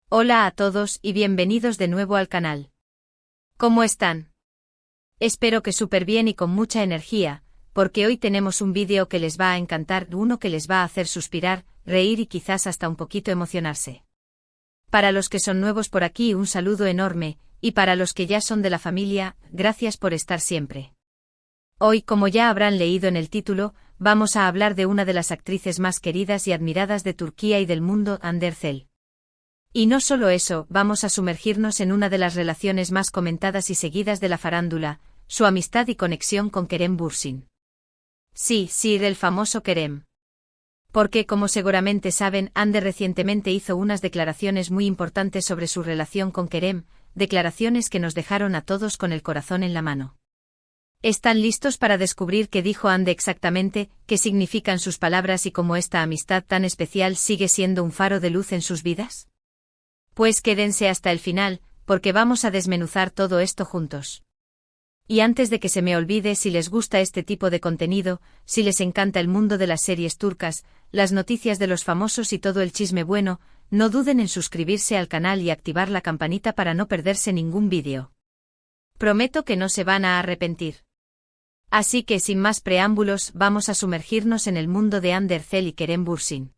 Hola a todos y bienvenidos de nuevo al canal. ¿Cómo están? Espero que súper bien y con mucha energía, porque hoy tenemos un vídeo que les va a encantar, uno que les va a hacer suspirar, reír y quizás hasta un poquito emocionarse. Para los que son nuevos por aquí, un saludo enorme, y para los que ya son de la familia, gracias por estar siempre. Hoy, como ya habrán leído en el título, vamos a hablar de una de las actrices más queridas y admiradas de Turquía y del mundo, Hande Erçel. Y no solo eso, vamos a sumergirnos en una de las relaciones más comentadas y seguidas de la farándula, su amistad y conexión con Kerem Bürsin. Sí, el famoso Kerem. Porque, como seguramente saben, Hande recientemente hizo unas declaraciones muy importantes sobre su relación con Kerem, declaraciones que nos dejaron a todos con el corazón en la mano. ¿Están listos para descubrir qué dijo Hande exactamente, qué significan sus palabras y cómo esta amistad tan especial sigue siendo un faro de luz en sus vidas? Pues quédense hasta el final, porque vamos a desmenuzar todo esto juntos. Y antes de que se me olvide, si les gusta este tipo de contenido, si les encanta el mundo de las series turcas, las noticias de los famosos y todo el chisme bueno, no duden en suscribirse al canal y activar la campanita para no perderse ningún vídeo. Prometo que no se van a arrepentir. Así que sin más preámbulos, vamos a sumergirnos en el mundo de Hande Erçel y Kerem Bürsin.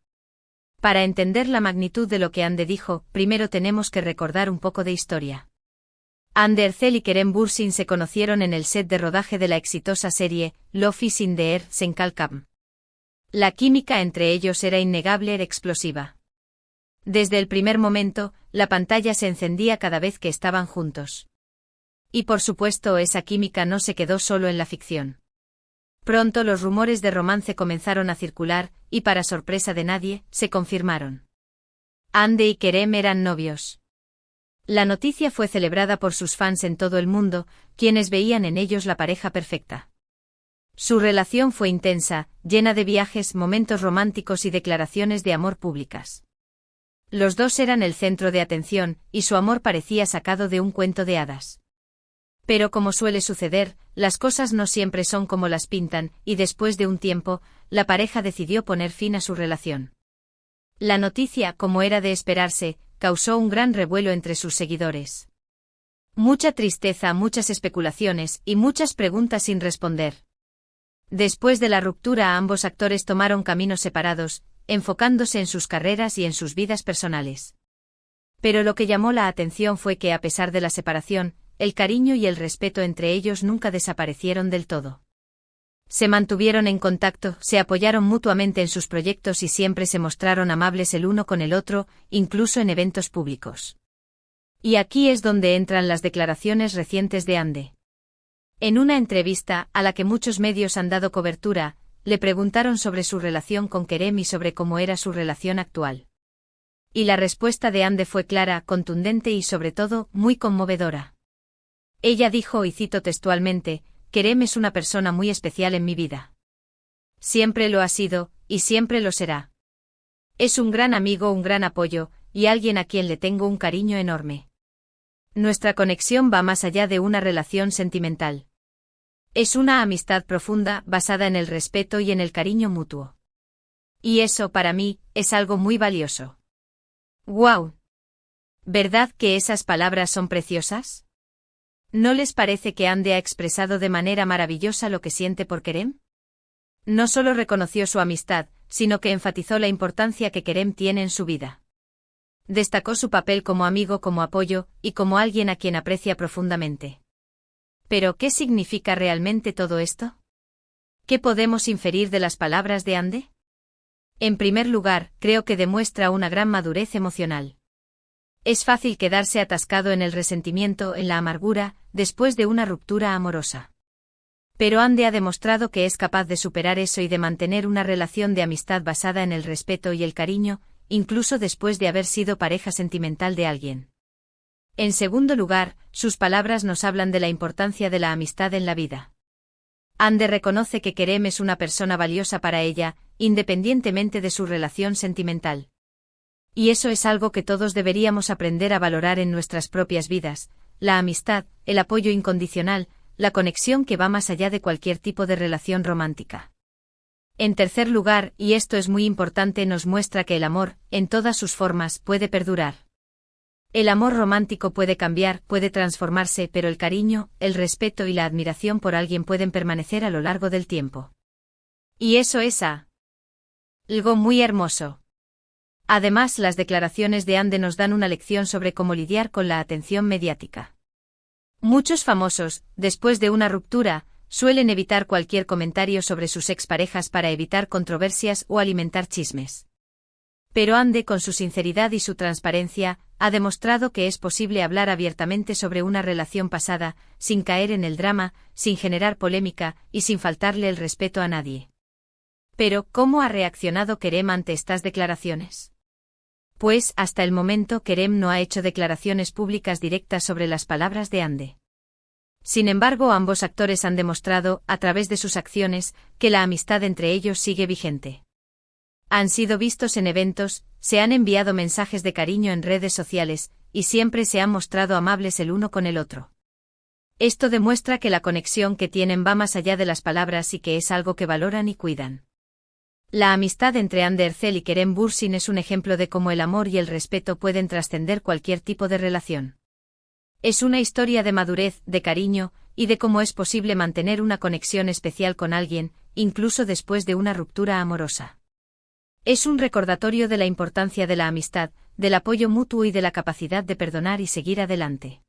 Para entender la magnitud de lo que Hande dijo, primero tenemos que recordar un poco de historia. Hande Erçel y Kerem Bürsin se conocieron en el set de rodaje de la exitosa serie Love is in the air, Senkalkam. La química entre ellos era innegable, era explosiva. Desde el primer momento, la pantalla se encendía cada vez que estaban juntos. Y por supuesto, esa química no se quedó solo en la ficción. Pronto los rumores de romance comenzaron a circular, y para sorpresa de nadie, se confirmaron. Hande y Kerem eran novios. La noticia fue celebrada por sus fans en todo el mundo, quienes veían en ellos la pareja perfecta. Su relación fue intensa, llena de viajes, momentos románticos y declaraciones de amor públicas. Los dos eran el centro de atención, y su amor parecía sacado de un cuento de hadas. Pero como suele suceder, las cosas no siempre son como las pintan, y después de un tiempo, la pareja decidió poner fin a su relación. La noticia, como era de esperarse, causó un gran revuelo entre sus seguidores. Mucha tristeza, muchas especulaciones y muchas preguntas sin responder. Después de la ruptura, ambos actores tomaron caminos separados, enfocándose en sus carreras y en sus vidas personales. Pero lo que llamó la atención fue que, a pesar de la separación, el cariño y el respeto entre ellos nunca desaparecieron del todo. Se mantuvieron en contacto, se apoyaron mutuamente en sus proyectos y siempre se mostraron amables el uno con el otro, incluso en eventos públicos. Y aquí es donde entran las declaraciones recientes de Hande. En una entrevista, a la que muchos medios han dado cobertura, le preguntaron sobre su relación con Kerem y sobre cómo era su relación actual. Y la respuesta de Hande fue clara, contundente y sobre todo, muy conmovedora. Ella dijo, y cito textualmente: Kerem es una persona muy especial en mi vida. Siempre lo ha sido, y siempre lo será. Es un gran amigo, un gran apoyo, y alguien a quien le tengo un cariño enorme. Nuestra conexión va más allá de una relación sentimental. Es una amistad profunda, basada en el respeto y en el cariño mutuo. Y eso, para mí, es algo muy valioso. ¡Guau! ¿Verdad que esas palabras son preciosas? ¿No les parece que Hande ha expresado de manera maravillosa lo que siente por Kerem? No solo reconoció su amistad, sino que enfatizó la importancia que Kerem tiene en su vida. Destacó su papel como amigo, como apoyo, y como alguien a quien aprecia profundamente. ¿Pero qué significa realmente todo esto? ¿Qué podemos inferir de las palabras de Hande? En primer lugar, creo que demuestra una gran madurez emocional. Es fácil quedarse atascado en el resentimiento, en la amargura, después de una ruptura amorosa. Pero Hande ha demostrado que es capaz de superar eso y de mantener una relación de amistad basada en el respeto y el cariño, incluso después de haber sido pareja sentimental de alguien. En segundo lugar, sus palabras nos hablan de la importancia de la amistad en la vida. Hande reconoce que Kerem es una persona valiosa para ella, independientemente de su relación sentimental. Y eso es algo que todos deberíamos aprender a valorar en nuestras propias vidas: la amistad, el apoyo incondicional, la conexión que va más allá de cualquier tipo de relación romántica. En tercer lugar, y esto es muy importante, nos muestra que el amor, en todas sus formas, puede perdurar. El amor romántico puede cambiar, puede transformarse, pero el cariño, el respeto y la admiración por alguien pueden permanecer a lo largo del tiempo. Y eso es algo muy hermoso. Además, las declaraciones de Ande nos dan una lección sobre cómo lidiar con la atención mediática. Muchos famosos, después de una ruptura, suelen evitar cualquier comentario sobre sus exparejas para evitar controversias o alimentar chismes. Pero Ande, con su sinceridad y su transparencia, ha demostrado que es posible hablar abiertamente sobre una relación pasada, sin caer en el drama, sin generar polémica y sin faltarle el respeto a nadie. Pero, ¿cómo ha reaccionado Kerem ante estas declaraciones? Pues, hasta el momento Kerem no ha hecho declaraciones públicas directas sobre las palabras de Ande. Sin embargo, ambos actores han demostrado, a través de sus acciones, que la amistad entre ellos sigue vigente. Han sido vistos en eventos, se han enviado mensajes de cariño en redes sociales, y siempre se han mostrado amables el uno con el otro. Esto demuestra que la conexión que tienen va más allá de las palabras y que es algo que valoran y cuidan. La amistad entre Hande Erçel y Kerem Bürsin es un ejemplo de cómo el amor y el respeto pueden trascender cualquier tipo de relación. Es una historia de madurez, de cariño, y de cómo es posible mantener una conexión especial con alguien, incluso después de una ruptura amorosa. Es un recordatorio de la importancia de la amistad, del apoyo mutuo y de la capacidad de perdonar y seguir adelante.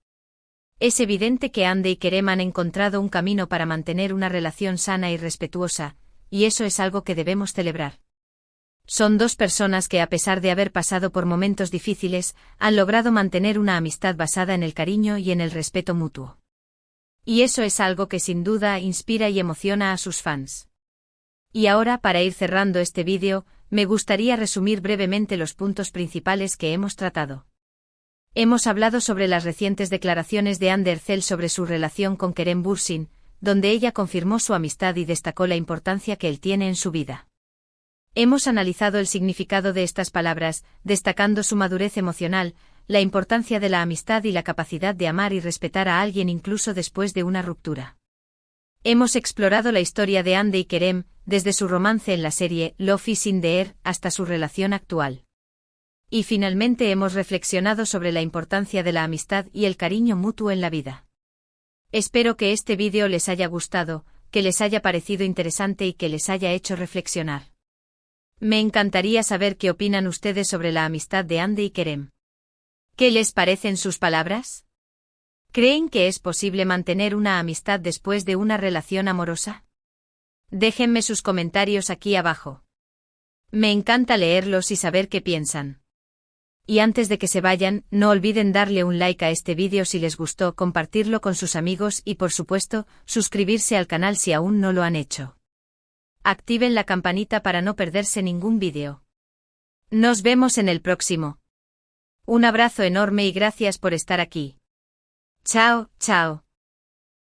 Es evidente que Hande y Kerem han encontrado un camino para mantener una relación sana y respetuosa, y eso es algo que debemos celebrar. Son dos personas que, a pesar de haber pasado por momentos difíciles, han logrado mantener una amistad basada en el cariño y en el respeto mutuo. Y eso es algo que sin duda inspira y emociona a sus fans. Y ahora, para ir cerrando este vídeo, me gustaría resumir brevemente los puntos principales que hemos tratado. Hemos hablado sobre las recientes declaraciones de Hande Erçel sobre su relación con Kerem Bürsin, donde ella confirmó su amistad y destacó la importancia que él tiene en su vida. Hemos analizado el significado de estas palabras, destacando su madurez emocional, la importancia de la amistad y la capacidad de amar y respetar a alguien incluso después de una ruptura. Hemos explorado la historia de Hande y Kerem, desde su romance en la serie Love is in the Air hasta su relación actual. Y finalmente hemos reflexionado sobre la importancia de la amistad y el cariño mutuo en la vida. Espero que este vídeo les haya gustado, que les haya parecido interesante y que les haya hecho reflexionar. Me encantaría saber qué opinan ustedes sobre la amistad de Hande y Kerem. ¿Qué les parecen sus palabras? ¿Creen que es posible mantener una amistad después de una relación amorosa? Déjenme sus comentarios aquí abajo. Me encanta leerlos y saber qué piensan. Y antes de que se vayan, no olviden darle un like a este vídeo si les gustó, compartirlo con sus amigos y por supuesto, suscribirse al canal si aún no lo han hecho. Activen la campanita para no perderse ningún vídeo. Nos vemos en el próximo. Un abrazo enorme y gracias por estar aquí. Chao, chao.